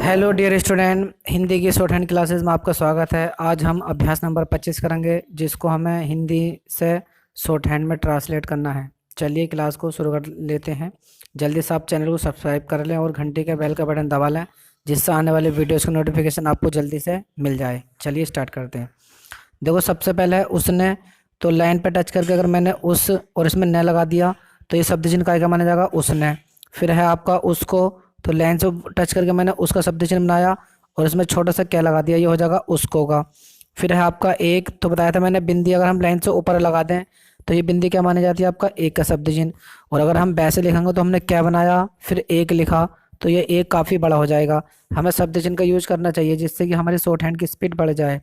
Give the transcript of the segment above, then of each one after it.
Hello dear student, Hindi की short hand classes में आपका स्वागत है। आज हम अभ्यास नंबर 25 करेंगे, जिसको हमें हिंदी से शॉर्ट हैंड में ट्रांसलेट करना है। चलिए क्लास को शुरू कर लेते हैं। जल्दी से आप चैनल को सब्सक्राइब कर लें और घंटी के बेल का बटन दबा लें, जिससे आने वाले वीडियोस की नोटिफिकेशन आपको जल्दी से मिल जाए। चलिए स्टार्ट करते हैं। देखो, सबसे पहले है उसने। तो लाइन पे टच करके अगर मैंने उस और इसमें न लगा दिया तो ये शब्द चिन्ह काय का माना जाएगा? उसने। फिर है आपका उसको। तो लाइन से टच करके मैंने उसका शब्द चिन्ह बनाया और इसमें छोटा सा क्या लगा दिया, ये हो जाएगा उसको का। फिर है आपका एक। तो बताया था मैंने बिंदी अगर हम लाइन से ऊपर लगा दें तो ये बिंदी क्या मानी जाती है? आपका एक का शब्द चिन्ह। और अगर हम वैसे लिखेंगे तो हमने क्या बनाया, फिर एक लिखा, तो ये एक काफ़ी बड़ा हो जाएगा। हमें शब्द चिन्ह का यूज करना चाहिए जिससे कि हमारी शॉर्ट हैंड की स्पीड बढ़ जाए।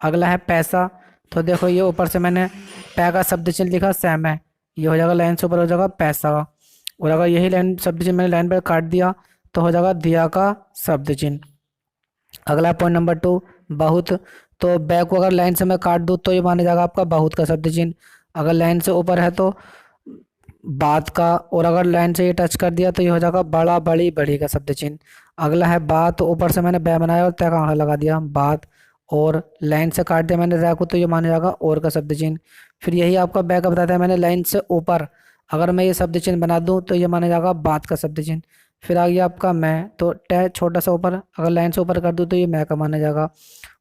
अगला है पैसा। तो देखो, ये ऊपर से मैंने पै का शब्द चिन्ह लिखा, सेम है, ये हो जाएगा लाइन से ऊपर हो जाएगा पैसा। और अगर यही लाइन शब्द चिन्ह मैंने लाइन पर काट दिया तो हो जाएगा दिया का शब्द चिन्ह। अगला पॉइंट नंबर 2, बहुत। तो बै को अगर लाइन से मैं काट दूँ तो ये माना जाएगा आपका बहुत का शब्द चिन्ह। अगर लाइन से ऊपर है तो बात का, और अगर लाइन से ये टच कर दिया तो ये हो जाएगा बड़ा, बड़ी, बड़ी का शब्द चिन्ह। अगला है बात। तो ऊपर से मैंने बै बनाया और तय का आंकड़ा लगा दिया, बात। और लाइन से काट दिया मैंने रै को तो ये माना जाएगा और का शब्द चिन्ह। फिर यही आपका बै का बताता है मैंने लाइन से ऊपर अगर मैं ये शब्द चिन्ह बना दूं तो ये माना जाएगा बात का शब्द चिन्ह। फिर आ गया आपका मैं। तो टे छोटा सा ऊपर अगर लाइन से ऊपर कर दूं तो ये मैं का माना जाएगा।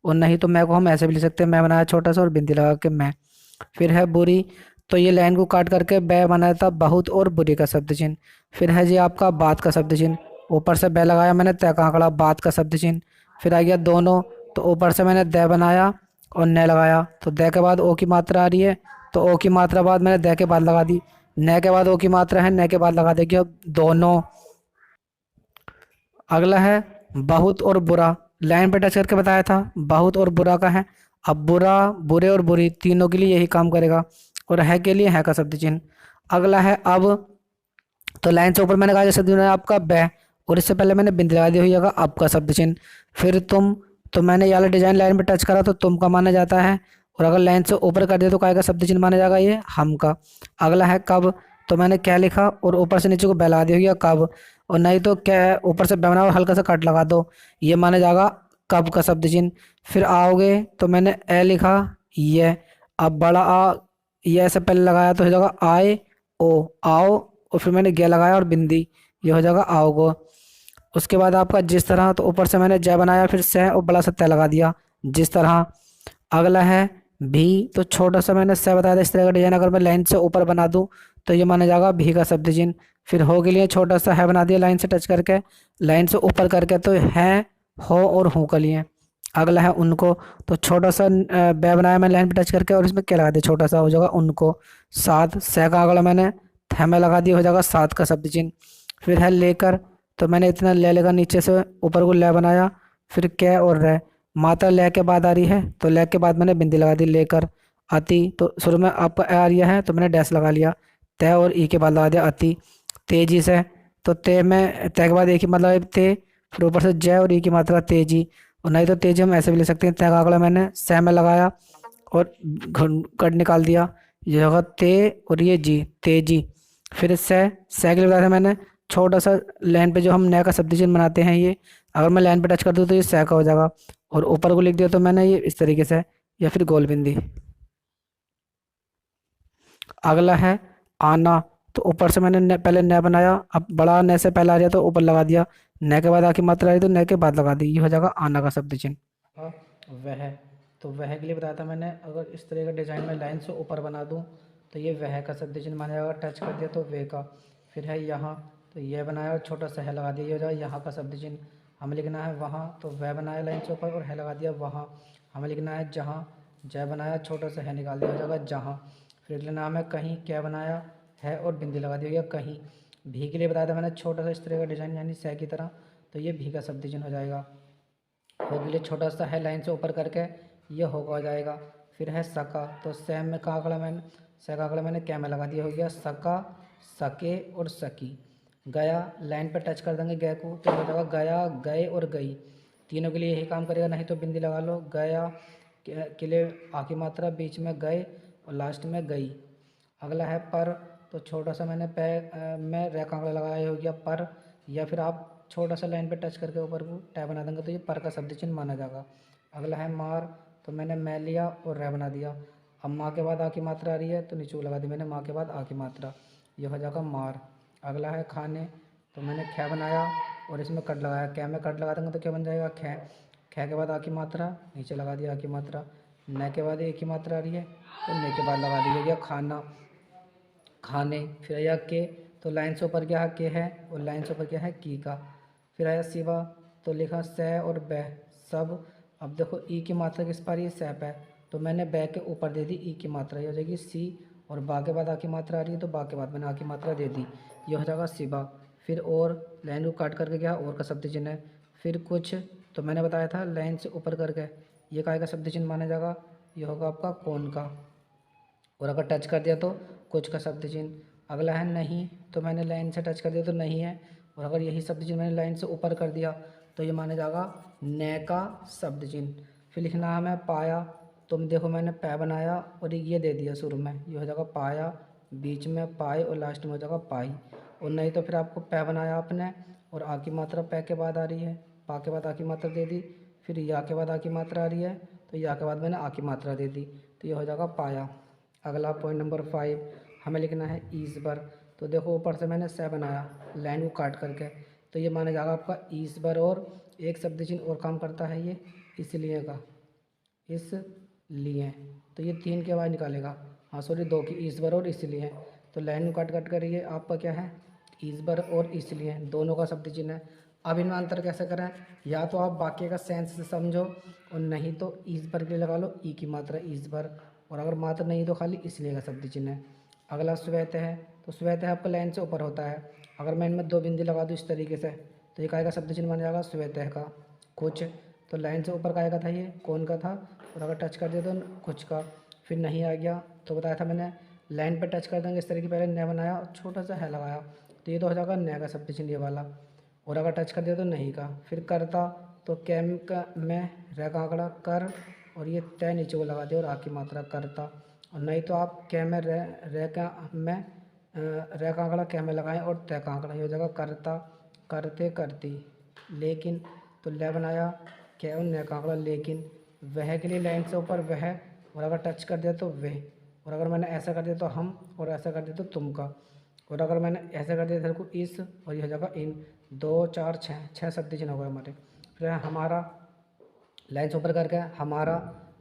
और नहीं तो मैं को हम ऐसे भी लिख सकते हैं, मैं बनाया छोटा सा और बिंदी लगा के मैं। फिर है बुरी। तो ये लाइन को काट करके बै बनाया था बहुत और बुरी का शब्द चिन्ह। फिर है जी आपका बात का शब्द चिन्ह। ऊपर से बै लगाया मैंने तय का आंकड़ा, बात का शब्द चिन्ह। फिर आ गया दोनों। तो ऊपर से मैंने दै बनाया और न लगाया, तो दै के बाद ओ की मात्रा आ रही है, तो ओ की मात्रा बाद मैंने दै के बाद लगा दी। न के बाद ओ की मात्रा है, न के बाद लगा देगी अब दोनों। अगला है बहुत और बुरा। लाइन पे टच करके बताया था बहुत और बुरा का है। अब बुरा, बुरे और बुरी तीनों के लिए यही काम करेगा। और है के लिए है का शब्द चिन्ह। अगला है अब। तो लाइन से ऊपर मैंने कहा शब्द चिन्ह है आपका बै, और इससे पहले मैंने बिंदी लगा दी हुई है अब का शब्द चिन्ह। फिर तुम। तो मैंने ये वाला डिजाइन लाइन पे टच करा तो तुम का माना जाता है। और अगर लाइन से ऊपर कर दिया तो काय का शब्द चिन्ह माना जाएगा? ये हम का। अगला है कब। तो मैंने क्या लिखा और ऊपर से नीचे को बै लगा दी हुई है कब। और नहीं तो क्या है, ऊपर से बै बना और हल्का सा कट लगा दो, ये माना जाएगा कब का शब्द चिन्ह। फिर आओगे। तो मैंने ए लिखा, ये। अब बड़ा आ, ये से पहले लगाया तो हो जाएगा आए ओ, आओ। और फिर मैंने गे लगाया और बिंदी, ये हो जाएगा आओगो। उसके बाद आपका जिस तरह। तो ऊपर से मैंने जय बनाया, फिर से और बड़ा सा तय लगा दिया, जिस तरह। अगला है भी। तो छोटा सा मैंने से बताया था इस तरह का डिजाइन अगर मैं लाइन से ऊपर बना दूं तो ये माना जाएगा भी का शब्द चिन्ह। फिर हो के लिए छोटा सा है बना दिया लाइन से टच करके, लाइन से ऊपर करके, तो है हो और हूँ के लिए। अगला है उनको। तो छोटा सा बै बनाया मैंने लाइन पे टच करके और इसमें क्या लगा दिया, छोटा सा हो जाएगा उनको। साथ से का अगला मैंने थे में लगा दिया, हो जाएगा साथ का शब्द चिन्ह। फिर है लेकर। तो मैंने इतना ले लेगा नीचे से ऊपर को ले बनाया। फिर कै और रह। मात्रा ले के बाद आ रही है तो ले के बाद मैंने बिंदी लगा दी लेकर। अति। तो शुरू में आपका ए आ रही है तो मैंने डैश लगा लिया, तय और ई के बाद लगा दिया अति। तेजी से। तो ते में तय के बाद एक ही मतलब है ते, फिर ऊपर से जय और ई की मात्रा तेजी। और नहीं तो तेजी हम ऐसे भी ले सकते हैं, तय का आंकड़ा मैंने सह में लगाया और कट निकाल दिया, ये होगा ते और ये जी तेजी। फिर से के लिए बताया था मैंने छोटा सा लाइन पे जो हम नया का शब्द चिन्ह बनाते हैं, ये अगर मैं लाइन पे टच कर दूँ तो ये सै का हो जाएगा। और ऊपर को लिख दिया तो मैंने ये इस तरीके से, या फिर गोल बिंदी। अगला है आना। तो ऊपर से मैंने पहले न बनाया, अब बड़ा न से पहले आ जाए तो ऊपर लगा दिया, न के बाद आखिरी मात्रा आई तो न के बाद लगा दी, ये हो जाएगा आना का शब्द चिन्ह। वह। तो वह के लिए बताया था मैंने अगर इस तरह का डिजाइन में लाइन से ऊपर बना दूं तो ये वह का शब्द चिन्ह माना जाएगा, टच कर दिया तो वे का। फिर है यहाँ। तो यह बनाया और छोटा सा है लगा दिया, ये हो जाएगा यहाँ का शब्द चिन्ह। हमें लिखना है वहाँ, तो वह बनाया लाइन से ऊपर और है लगा दिया वहाँ। हमें लिखना है जहाँ। जय बनाया छोटा सा है निकाल दिया, हो जाएगा जहाँ। फिर अगला नाम है कहीं, क्या बनाया है और बिंदी लगा दी गया कहीं। भी के लिए बताया था मैंने छोटा सा इस तरह का डिजाइन यानी सह की तरह, तो ये भी का शब्द चिन्ह हो जाएगा। हो के लिए छोटा सा है लाइन से ऊपर करके ये होगा हो जाएगा। फिर है सका। तो सैम में का आंकड़ा मैंने स का आंकड़ा मैंने क्या में लगा दिया, हो गया सका, सके और सकी। गया लाइन पे टच कर देंगे गए को तो हो जाएगा गया, गए और गई। तीनों के लिए यही काम करेगा, नहीं तो बिंदी लगा लो। गया के लिए आखिरी मात्रा, बीच में गए और लास्ट में गई। अगला है पर। तो छोटा सा मैंने में रे का आंकड़ा लगाया, हो गया पर, या फिर आप छोटा सा लाइन पे टच करके ऊपर को टै बना देंगे तो ये पर का शब्द चिन्ह माना जाएगा। अगला है मार, तो मैंने मैं लिया और रै बना दिया। अब माँ के बाद आ की मात्रा आ रही है तो नीचे को लगा दी मैंने माँ के बाद आ की मात्रा, ये हो जाएगा मार। अगला है खाने, तो मैंने ख बनाया और इसमें कट लगाया, कै में कट लगा देंगे तो क्या बन जाएगा ख। ख के बाद आ की मात्रा, नीचे लगा दिया आ की मात्रा। न के बाद एक की मात्रा आ रही है तो न के बाद लगा दी, हो गया खाना खाने। फिर आया के, तो लाइन से ऊपर क्या है के है और लाइन से ऊपर क्या है की का। फिर आया सिवा, तो लिखा स और बै सब। अब देखो ई की मात्रा किस पर आ रही है स पे, तो मैंने बै के ऊपर दे दी ई की मात्रा, ये हो जाएगी सी। और बा के बाद आ की मात्रा आ रही है तो बा के बाद मैंने आ की मात्रा दे दी, ये हो जाएगा सिवा। फिर और लाइन को काट करके क्या और का शब्द चिन्ह है। फिर कुछ, तो मैंने बताया था लाइन से ऊपर करके ये काय का शब्द चिन्ह माना जाएगा, ये होगा आपका कौन का। और अगर टच कर दिया तो कुछ का शब्द चिन्ह। अगला है नहीं, तो मैंने लाइन से टच कर दिया तो नहीं है, और अगर यही शब्द चिन्ह मैंने लाइन से ऊपर कर दिया तो ये माना जाएगा न का शब्द चिन्ह। फिर लिखना है हमें पाया, तुम देखो मैंने पै बनाया और ये दे दिया शुरू में, ये हो जाएगा पाया, बीच में पाए और लास्ट में हो जाएगा पाई। और नहीं तो फिर आपको पै बनाया आपने और आ की मात्रा पै के बाद आ रही है, पा के बाद आ की मात्रा दे दी। फिर या के बाद आ की मात्रा आ रही है तो या के बाद मैंने आ की मात्रा दे दी, तो ये हो जाएगा पाया। अगला पॉइंट नंबर 5 हमें लिखना है ईसबर, तो देखो ऊपर से मैंने स बनाया लाइन को काट करके, तो ये माना जाएगा आपका ईसबर। और एक शब्द चिन्ह और काम करता है ये इसलिए का, इसलिए, तो ये 3 के बाद निकालेगा, हाँ सॉरी 2 की, ईसबर और इसलिए। तो लाइन को काट काट कर ये आपका क्या है ईसबर और इसलिए दोनों का शब्द चिन्ह है। अब इनमें अंतर कैसे करें, या तो आप वाक्य का सेंस से समझो और नहीं तो ईसबर के लिए लगा लो ई की मात्रा ईसबर, और अगर मात्रा नहीं तो खाली इसलिए का शब्द चिन्ह है। अगला श्वेत है, तो श्वेत है आपका लाइन से ऊपर होता है, अगर मैं इनमें 2 बिंदी लगा दूँ इस तरीके से तो ये काय का शब्द चिन्ह बन जाएगा श्वेत है का। कुछ, तो लाइन से ऊपर काय का था ये कौन का था, और अगर टच कर दिया तो कुछ का। फिर नहीं आ गया, तो बताया था मैंने लाइन पर टच कर देंगे इस तरीके, पहले न बनाया और छोटा सा है लगाया, तो ये तो हो जाएगा न का शब्द चिन्ह ये वाला। और अगर टच कर दिया तो नहीं का। फिर करता, तो कैम का में रह का आंकड़ा कर, और ये तय नीचे को लगा दिया और आ की मात्रा करता। और नहीं तो आप कै में रह का में रह का आंकड़ा कै में लगाएं और तय का आंकड़ा, ये हो जाएगा करता करते करती। लेकिन, तो ले बनाया कै और न का आंकड़ा लेकिन, वह के लिए लाइन से ऊपर वह, और अगर टच कर दिया तो वह, और अगर मैंने ऐसा कर दिया तो हम, और ऐसा कर दिया तो तुम का, और अगर मैंने ऐसा कर दिया इधर को इस, और ये हो जाएगा इन। 2 4 6 शब्द चिन्ह हो गए हमारे। फिर है हमारा, लाइन से ऊपर करके हमारा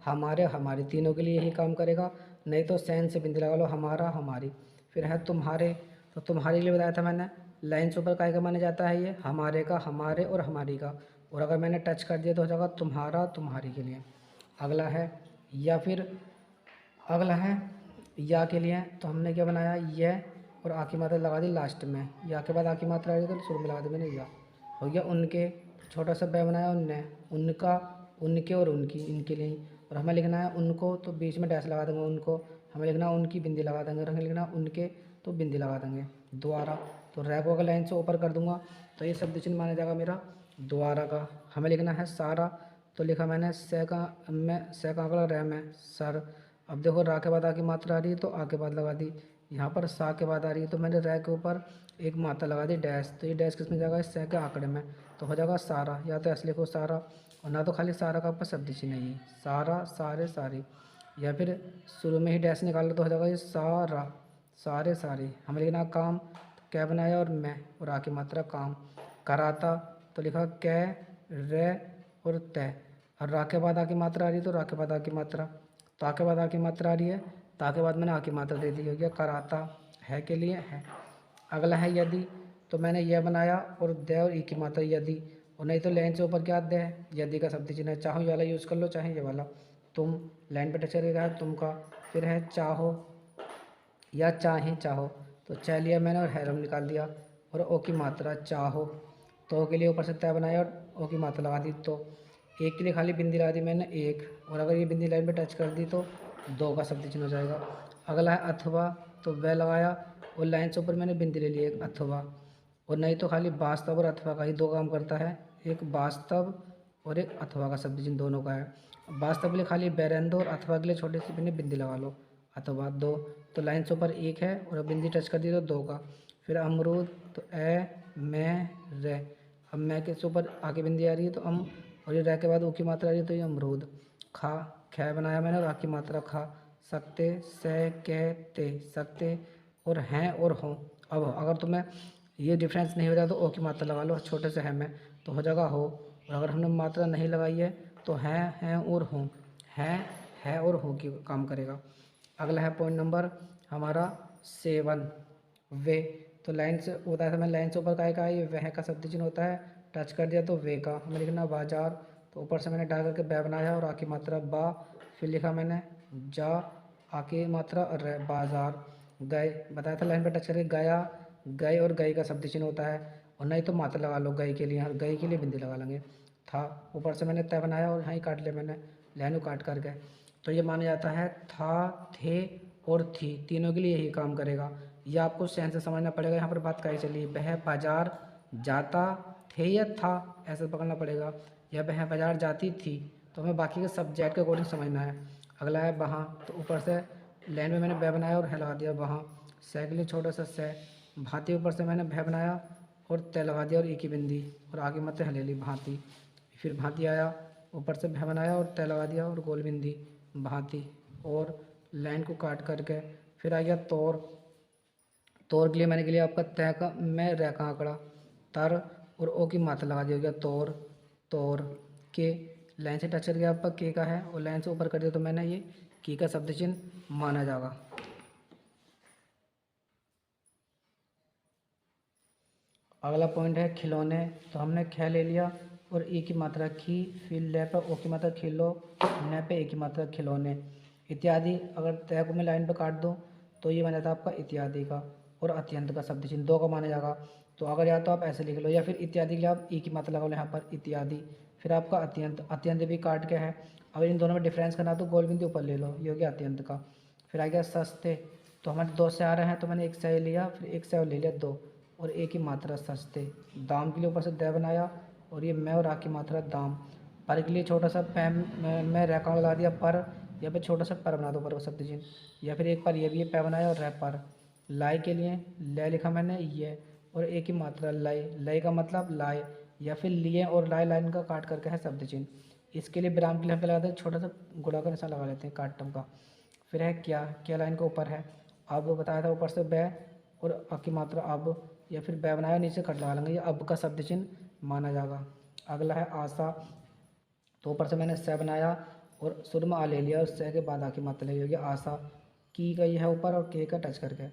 हमारे हमारी, तीनों के लिए यही काम करेगा। नहीं तो सैन से बिंदी लगा लो हमारा हमारी। फिर है तुम्हारे, तो तुम्हारे के लिए बताया था मैंने लाइन से ऊपर काय का माना जाता है ये हमारे का, हमारे और हमारी का, और अगर मैंने टच कर दिया तो हो जाएगा तुम्हारा तुम्हारी के लिए। अगला है या फिर, अगला है या के लिए, तो हमने क्या बनाया यह, और आ की मात्रा लगा दी लास्ट में, या के बाद आ की मात्रा आ रही तो शुरू में लगा दी मैंने या, हो गया उनके। छोटा सा बै बनाया उनने, उनका, उनके और उनकी, इनके लिए। और हमें लिखना है उनको, तो बीच में डैश लगा देंगे उनको। हमें लिखना है उनकी, बिंदी लगा देंगे, और हमें लिखना है उनके, तो बिंदी लगा देंगे। द्वारा, तो रैप को अगर लाइन से ऊपर कर दूंगा तो ये शब्द चिन्ह माना जाएगा मेरा द्वारा का। हमें लिखना है सारा, तो लिखा मैंने से का, में से का आंकड़ा रैम है सर। अब देखो रा के बाद आ की मात्रा आ रही है तो आ के बाद लगा दी, यहाँ पर सा के बाद आ रही है तो मैंने रै के ऊपर एक मात्रा लगा दी डैश, तो ये डैश किस में जाएगा इस से के आंकड़े में, तो हो जाएगा सारा। या तो ऐसे लिखो सारा, और ना तो खाली सारा का आपका शब्द चिन्ह नहीं, सारा सारे सारी, या फिर शुरू में ही डैश निकाल लो तो हो जाएगा ये सारा सारे सारे। हमें लिखना काम, तो क्या बनाया और मैं, और आ की मात्रा काम। कराता, तो लिखा कै रे और तय, और रा के बाद आ की मात्रा आ रही है तो रा के बाद आ की मात्रा, ता के बाद आ की मात्रा आ रही है, ता के बाद मैंने आ की मात्रा दे दी, हो गया कराता है के लिए है। अगला है यदि, तो मैंने यह बनाया और दे और ई की मात्रा यदि, और नहीं तो लाइन से ऊपर क्या दे है यदि का शब्द चिन्ह है, चाहो ये वाला यूज़ कर लो चाहे ये वाला। तुम, लाइन पे टच करेगा है तुम का। फिर है चाहो या चाहे चाहो, तो च लिया मैंने और हैरम निकाल दिया, और ओ की मात्रा चाहो, तो ओ के लिए ऊपर से तय बनाया और ओ की मात्रा लगा दी। तो एक के लिए खाली बिंदी लगा दी मैंने एक, और अगर ये बिंदी लाइन पे टच कर दी तो 2 का शब्द चिन्ह हो जाएगा। अगला है अथवा, तो वह लगाया और लाइन से ऊपर मैंने बिंदी ले ली एक अथवा, और नहीं तो खाली वास्तव और अथवा का ही 2 काम करता है, एक वास्तव और एक अथवा का शब्द चिन्ह दोनों का है। वास्तव के लिए खाली बैरंदो और अथवा के लिए छोटे से बिंदी बिंदी लगा लो, अथवा 2, तो लाइन से ऊपर एक है और बिंदी टच कर दी तो 2 का। फिर अमरूद, तो ए मैं रे, अब मैं के ऊपर आके बिंदी आ रही है तो अम, और ये रह के बाद ओ की मात्रा आ रही है तो ये अमरूद। खा, ख बनाया मैंने और आ की मात्रा खा। सकते, से, कहते, सकते और हैं और हों। अब अगर तुम्हें ये डिफरेंस नहीं हो रहा तो ओ की मात्रा लगा लो छोटे से है में, तो हो जाएगा हो। और अगर हमने मात्रा नहीं लगाई है तो हैं और हों, है और हो की काम करेगा। अगला है पॉइंट नंबर हमारा 7, वे। तो लाइन से बताया था मैं, लाइन से ऊपर का है ये वह का शब्द चिन्ह होता है, टच कर दिया तो वे का। हमें लिखना बाजार, तो ऊपर से मैंने डाल करके बै बनाया और आकी मात्रा बा, फिर लिखा मैंने जा, आकी मात्रा रे, बाजार। गए, बताया था लाइन पर टच करके गया, गए और गई का शब्द चिन्ह होता है, और नहीं तो मात्रा लगा लो गई के लिए, गई के लिए बिंदी लगा लेंगे। था, ऊपर से मैंने तय बनाया और यहाँ ही काट लिया मैंने, लाइन को काट कर गए। तो ये माना जाता है था, थे और थी तीनों के लिए यही काम करेगा। ये आपको सेंस से समझना पड़ेगा। यहाँ पर बात कही चली, वह बाजार जाता थे या था, ऐसे पकड़ना पड़ेगा, या वह बाजार जाती थी, तो हमें बाकी के सब्जेक्ट के अकॉर्डिंग समझना है। अगला है वहाँ, तो ऊपर से लाइन में मैंने वह बनाया और है लगा दिया वहाँ। से के लिए छोटा सा से। भांति, ऊपर से मैंने भय बनाया और तय लगा दिया और एक ही बिंदी, और आगे मत ले ली भांति। फिर भांति आया, ऊपर से भय बनाया और तय लगा दिया और गोल बिंदी भांति, और लाइन को काट करके फिर आ गया तौर। तौर के लिए मैंने के लिए आपका तय का मैं रह का आंकड़ा, तर और ओ की मात्रा लगा दी, हो गया तौर। तौर के, लाइन से टच कर गया आपका के का है, और लाइन से ऊपर कर दिया तो मैंने ये की का शब्द चिन्ह माना जाएगा। अगला पॉइंट है खिलौने। तो हमने ख ले लिया और ई की मात्रा खी, फिर ले पे ओ की मात्रा खिलो, न पे ए की मात्रा खिलौने इत्यादि। अगर तय को मैं लाइन पे काट दूँ तो ये बन जाता है आपका इत्यादि का, और अत्यंत का शब्द चिन्ह 2 का माना जाएगा। तो अगर या तो आप ऐसे लिख लो, या फिर इत्यादि के लिए आप ई की मात्रा लगा लो यहाँ पर इत्यादि, फिर आपका अत्यंत। अत्यंत भी काट के है, अगर इन दोनों में डिफरेंस करना तो गोल बिंदु ऊपर ले लो, ये हो गया अत्यंत का। फिर आ गया सस्ते, तो हमारे 2 से आ रहे हैं तो मैंने 1 से लिया, फिर 1 से और ले लिया 2, और ए की मात्रा सस्ते। दाम के लिए ऊपर से द बनाया, और ये मैं और आ की मात्रा दाम। पर के लिए छोटा सा पैम मैं रैका लगा दिया पर, या फिर छोटा सा पर बना दो पर शब्द चिन्ह, या फिर एक पर ये भी ये पै बनाया और रह पर। लाई के लिए ले लिखा मैंने ये, और ए की मात्रा लय, लय का मतलब लाए, या फिर लिए और लाए लाइन का काट करके है शब्द चिन्ह। इसके लिए विराम के लिए हम लगाते हैं छोटा सा गुणा का निशान लगा लेते हैं काटम का। फिर है क्या, क्या लाइन के ऊपर है, अब बताया था ऊपर से बै और अ की मात्रा अब, या फिर बै बनाया नीचे कट लगा लेंगे, ये अब का शब्द चिन्ह माना जाएगा। अगला है आशा, तो ऊपर से मैंने स बनाया और शुरू में आ ले लिया, और स के बाद आ की मात्रा ले होगी आशा। की गई है ऊपर और के का टच करके।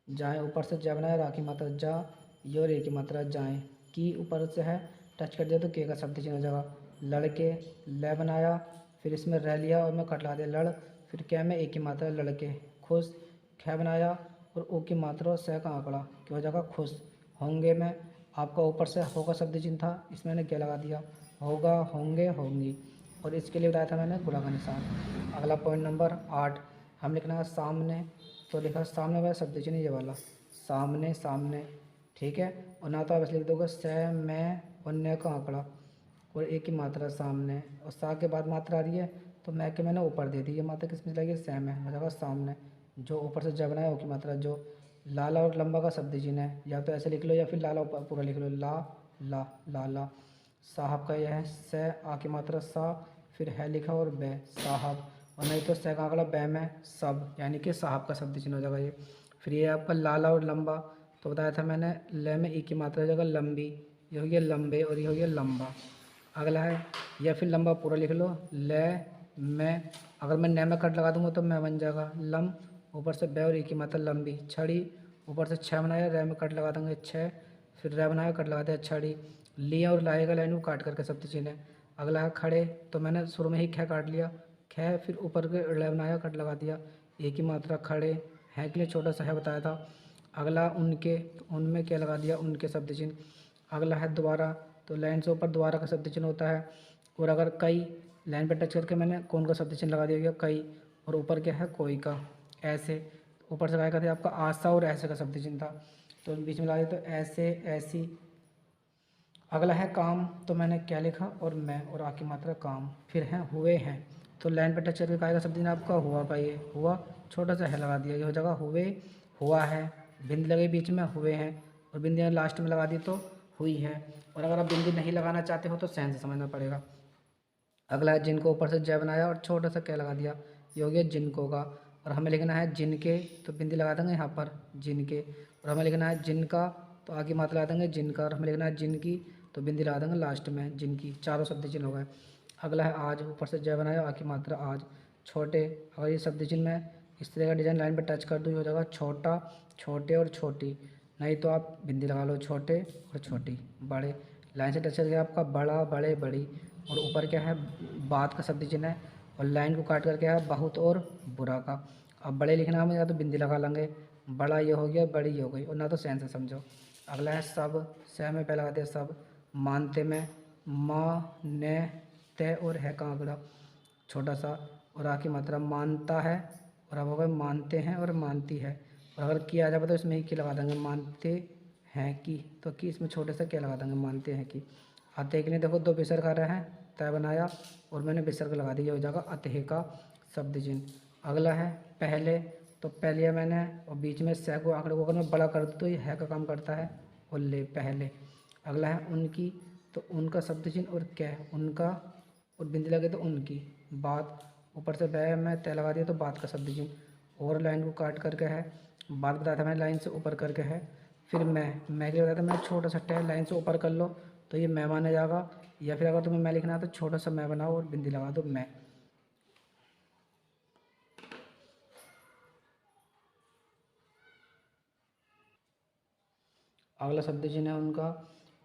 जाए, ऊपर से ज बनाया, रा की मात्रा जा, ये और ए की मात्रा जाए। की ऊपर से है टच कर दिया तो के का शब्द चिन्ह हो जाएगा। लड़के, ल बनाया, फिर इसमें रह लिया और मैं कट लगा दिया लड़, फिर क्या में ए की मात्रा लड़के। खुश, ख बनाया और ओ की मात्रा और स का आंकड़ा, क्या हो जाएगा खुश। होंगे में आपका ऊपर से होगा शब्द चिन्ह था, इसमें मैंने क्या लगा दिया होगा, होंगे, होंगी, और इसके लिए बताया था मैंने गुणा का निशान। अगला पॉइंट नंबर 8, हम लिखना है सामने। तो लिखा सामने वाला शब्द चिन्ह ये वाला, सामने, सामने, ठीक है। और ना तो आप ऐसे लिख दोगे स, मैं और न का आंकड़ा और एक की मात्रा सामने, और सा के बाद मात्रा आ रही है तो मैं के मैंने ऊपर दे दी, ये मात्रा किस में चलेगी सैम है, हो जाएगा सामने। जो ऊपर से जब बनाया वो की मात्रा जो। लाला और लंबा का शब्द चिन्ह है, या तो ऐसे लिख लो या फिर लाला पूरा लिख लो, ला ला लाला। साहब का यह है स, आ की मात्रा सा, फिर है लिखा और बै साहब, और नहीं तो स का आंकड़ा बै में सब, यानी कि साहब का शब्द चिन्ह हो जाएगा ये। फिर ये आपका लाला और लंबा, तो बताया था मैंने ल में ई की मात्रा हो जाएगा लंबी, ये हो गया लंबे और ये हो गया लंबा। अगला है, या फिर लंबा पूरा लिख लो ल में, अगर मैं न में कट लगा दूंगा तो मैं बन जाएगा लम, ऊपर से बै और ई की मात्रा लंबी। छड़ी, ऊपर से छः बनाया, रै में कट लगा देंगे छः, फिर रै बनाया कट लगा दिया छड़ी। लिए और लाएगा लाइन को काट करके शब्द चिन्ह है। अगला है खड़े, तो मैंने शुरू में ही ख काट लिया, ख फिर ऊपर के लै बनाया कट लगा दिया, एक ही मात्रा खड़े, है के लिए छोटा सा है बताया था। अगला उनके, तो उनमें क्या लगा दिया उनके शब्द चिन्ह। अगला है दोबारा, तो लाइन से ऊपर दोबारा का शब्द चिन्ह होता है। और अगर कई, लाइन पर टच करके मैंने कौन का शब्द चिन्ह लगा दिया गया कई, और ऊपर क्या है कोई का। ऐसे, ऊपर से क्या था आपका आशा और ऐसे का शब्द चिन्ह था, तो बीच में लगा दिया तो ऐसे, ऐसी। अगला है काम, तो मैंने क्या लिखा और मैं, और आ की मात्रा काम। फिर है हुए हैं, तो लाइन पर टच करके का शब्द चिन्ह आपका हुआ का, ये हुआ छोटा सा है लगा दिया, ये हो जाएगा हुए, हुआ है। बिंद लगे बीच में हुए हैं, और बिंदी लास्ट में लगा दी तो हुई है। और अगर आप बिंदी नहीं लगाना चाहते हो तो सहन से समझना पड़ेगा। अगला है जिनको, ऊपर से जय बनाया और छोटा सा क्या लगा दिया, ये हो गया जिनको का। और हमें लिखना है जिनके, तो बिंदी लगा देंगे यहाँ पर जिनके। और हमें लिखना है जिनका, तो आगे मात्रा लगा देंगे जिनका। और हमें लिखना है जिनकी, तो बिंदी लगा देंगे लास्ट में जिनकी। चारों शब्द चिन्ह हो गए। अगला है आज, ऊपर से जय बनाया, आगे मात्रा आज। छोटे, अगर ये शब्द चिन्ह में इस तरह का डिजाइन लाइन पर टच कर दूँ, हो जाएगा छोटा, छोटे और छोटी। नहीं तो आप बिंदी लगा लो, छोटे और छोटी। बड़े, लाइन से टच करके आपका बड़ा, बड़े, बड़ी। और ऊपर क्या है, बात का शब्द चिन्ह है। और लाइन को काट करके है बहुत और बुरा का। अब बड़े लिखना हमें, या तो बिंदी लगा लेंगे, बड़ा ये हो गया, बड़ी ये हो गई, और ना तो सहन से समझो। अगला है सब, सह में पहले लगाते हैं सब। मानते में माँ, ने, ते और है का आंकड़ा छोटा सा। और आ की मात्रा मानता है। और अब हो गए मानते हैं और मानती है। और अगर की आ जाए तो इसमें ही की लगा देंगे, मानते हैं की, तो की इसमें छोटे से क्या लगा देंगे, मानते हैं की। अतः के लिए देखो दो विसर्ग आ रहे हैं, तय बनाया और मैंने विसर्ग लगा दिया, हो जाएगा अतः का शब्द चिन्ह। अगला है पहले, तो पहले लिया मैंने और बीच में सह को आंकड़े को अगर मैं बड़ा कर दूँ तो ये है का काम करता है, और ले पहले। अगला है उनकी, तो उनका शब्द चिन्ह और क्या है, उनका और बिंदी लगे तो उनकी। बात, ऊपर से वह मैं तय लगा दिया तो बात का शब्द चिन्ह। और लाइन को काट करके है, बात बताया था मैंने लाइन से ऊपर करके है। फिर मैं के लिए बताया था, मैं छोटा सा टै लाइन से ऊपर कर लो तो ये मैं माना जाएगा। या फिर अगर तुम्हें मैं लिखना है तो छोटा सा मैं बनाओ और बिंदी लगा दो मैं। अगला शब्द चिन्ह है उनका,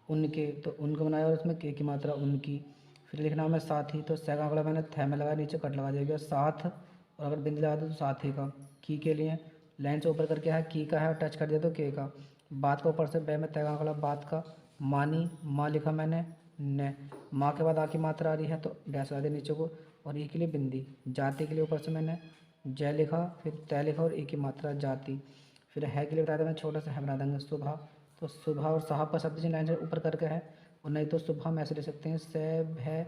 उनके, तो उनको बनाया और इसमें के की मात्रा उनकी। फिर लिखना हमें साथी, तो सै का आंकड़ा मैंने थे में लगाया, नीचे कट लगा दिया साथ। और अगर बिंदी लगा दो तो साथी का। की के लिए लाइन से ऊपर करके है की का है, और टच कर दिया तो के का। बात का ऊपर से बे में तय का आंकड़ा बात का। मानी, माँ लिखा मैंने, ने, माँ के बाद आ की मात्रा आ रही है तो डैश लगा दिया नीचे को। और ई के लिए बिंदी। जाति के लिए ऊपर से मैंने जय लिखा, फिर तय लिखा और ई की मात्रा जाति। फिर है के लिए बताया था मैं, छोटा सा है बना देंगे सुबह। तो सुबह और साहब का शब्द लाइन से ऊपर करके है। और नहीं तो सुबह हम ऐसे ले सकते हैं, से है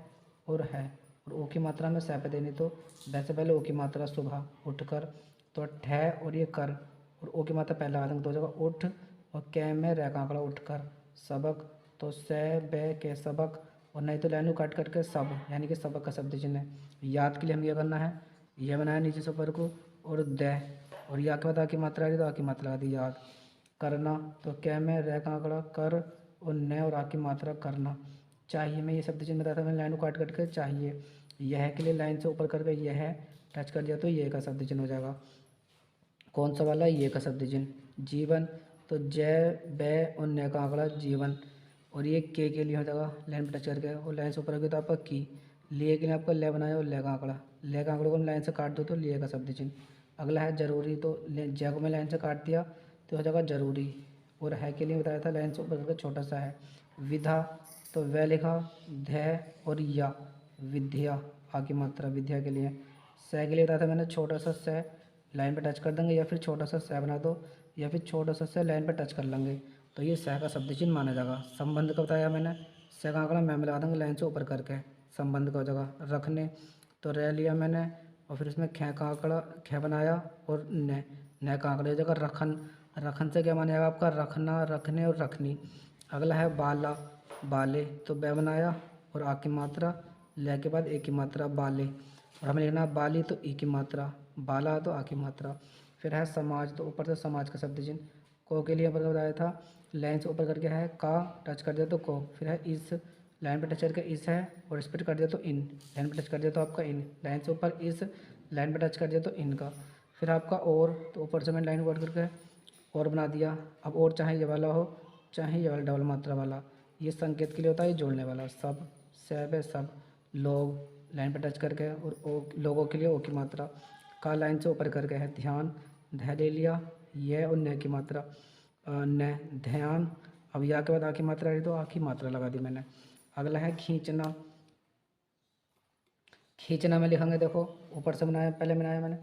और है, और ओ की मात्रा में सै पे देनी, तो वैसे पहले ओ की मात्रा सुबह, उठकर। तो ठह और ये कर, और ओ की मात्रा पहले लगा देंगे दो जगह, उठ। और कै में रह का आंकड़ा उठकर। सबक, तो से बे के सबक। और नहीं तो लाइन को काट करके सब, यानी कि सबक का शब्द चिन्ह है। याद के लिए हम ये करना है, यह बनाया नीचे से ऊपर को, और दह। और या के बाद आ की मात्रा आ रही तो आ की मात्रा लगा दी याद। करना, तो क्या में रह का आंकड़ा कर, और न और आ की मात्रा करना। चाहिए में ये शब्द चिन्ह बताया था मैंने, लाइन को काट करके चाहिए। यह के लिए लाइन से ऊपर करके यह टच कर दिया तो ये का शब्द चिन्ह हो जाएगा। कौन सा वाला, ये का शब्द चिन्ह। जीवन, तो जय बै और न का आंकड़ा जीवन। और ये के लिए हो जाएगा लाइन पर टच करके, और लाइन से ऊपर हो गया तो आपका की। लिए के लिए आपका ले बनाया और ले का आंकड़ा, ले का आंकड़े को लाइन से काट दो तो लिए का शब्द चिन्ह। अगला है जरूरी, तो जय को मैं लाइन से काट दिया तो हो जाएगा जरूरी। और है के लिए बताया था लाइन से ऊपर करके छोटा सा है। विधा, तो वह लिखा, ध और या, विद्या, आगे मात्रा विद्या के लिए। सह के लिए बताया था मैंने, छोटा सा सह लाइन पे टच कर देंगे, या फिर छोटा सा सह बना दो, या फिर छोटा सा सह लाइन पे टच कर लेंगे, तो ये सह का शब्द चिन्ह माना जाएगा। संबंध का बताया मैंने, सह का आंकड़ा मैं लगा देंगे लाइन से ऊपर करके, संबंध का हो जाएगा। रखने, तो रह लिया मैंने, और फिर इसमें ख का आंकड़ा ख बनाया, और न का आंकड़ा हो जाएगा रखन। रखन से क्या माना जाएगा आपका, रखना, रखने और रखनी। अगला है बाला, बाले, तो बै बनाया और आ की मात्रा, ल के बाद ए की मात्रा बाले। और हमें लिखना बाली, तो ई की मात्रा, बाला तो आ की मात्रा। फिर है समाज, तो ऊपर से समाज का शब्द चिन्ह। को के लिए ऊपर बताया था, लाइन से ऊपर करके है का, टच कर दिया तो को। फिर है इस, लाइन पर टच करके इस है, और इस पर कर दिया तो इन, लाइन पर टच कर दिया तो आपका इन, लाइन से ऊपर इस, लाइन पर टच कर दिया तो इनका। फिर आपका और, तो ऊपर से मैंने लाइन को कट करके और बना दिया। अब और चाहे ये वाला हो, चाहे ये वाला डबल मात्रा वाला, ये संकेत के लिए होता है, ये जोड़ने वाला। सब, सब है सब। लोग, लाइन पर टच करके, और ओ, लोगों के लिए ओ की मात्रा। का लाइन से ऊपर करके है ध्यान, ध ले लिया, ये और न की मात्रा, न ध्यान। अब या के बाद आ की मात्रा आई तो आ की मात्रा लगा दी मैंने। अगला है खींचना, खींचना में लिखेंगे, देखो ऊपर से बनाया, पहले बनाया मैंने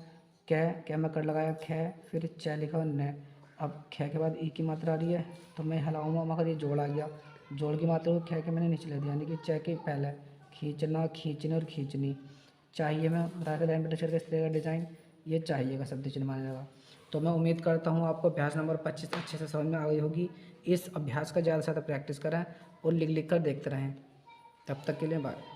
क्या मैं कर लगाया ख, फिर च लिखा न। अब ख के बाद ई की मात्रा आ रही है तो मैं हलाऊंगा, मगर ये जोड़ आ गया, जोड़ की मात्रा को ख के मैंने नीचे ले दिया, यानी कि च के पहले। खींचना, खींचने और खींचनी। चाहिए में बताया था लाइन पर टच करके इस तरह का डिज़ाइन, ये चाहिए का शब्द चिन्ह माना जाएगा। तो मैं उम्मीद करता हूँ आपको अभ्यास नंबर 25 अच्छे से समझ में आ गई होगी। इस अभ्यास का ज़्यादा से ज़्यादा प्रैक्टिस करें और लिख लिख कर देखते रहें। तब तक के लिए बाय।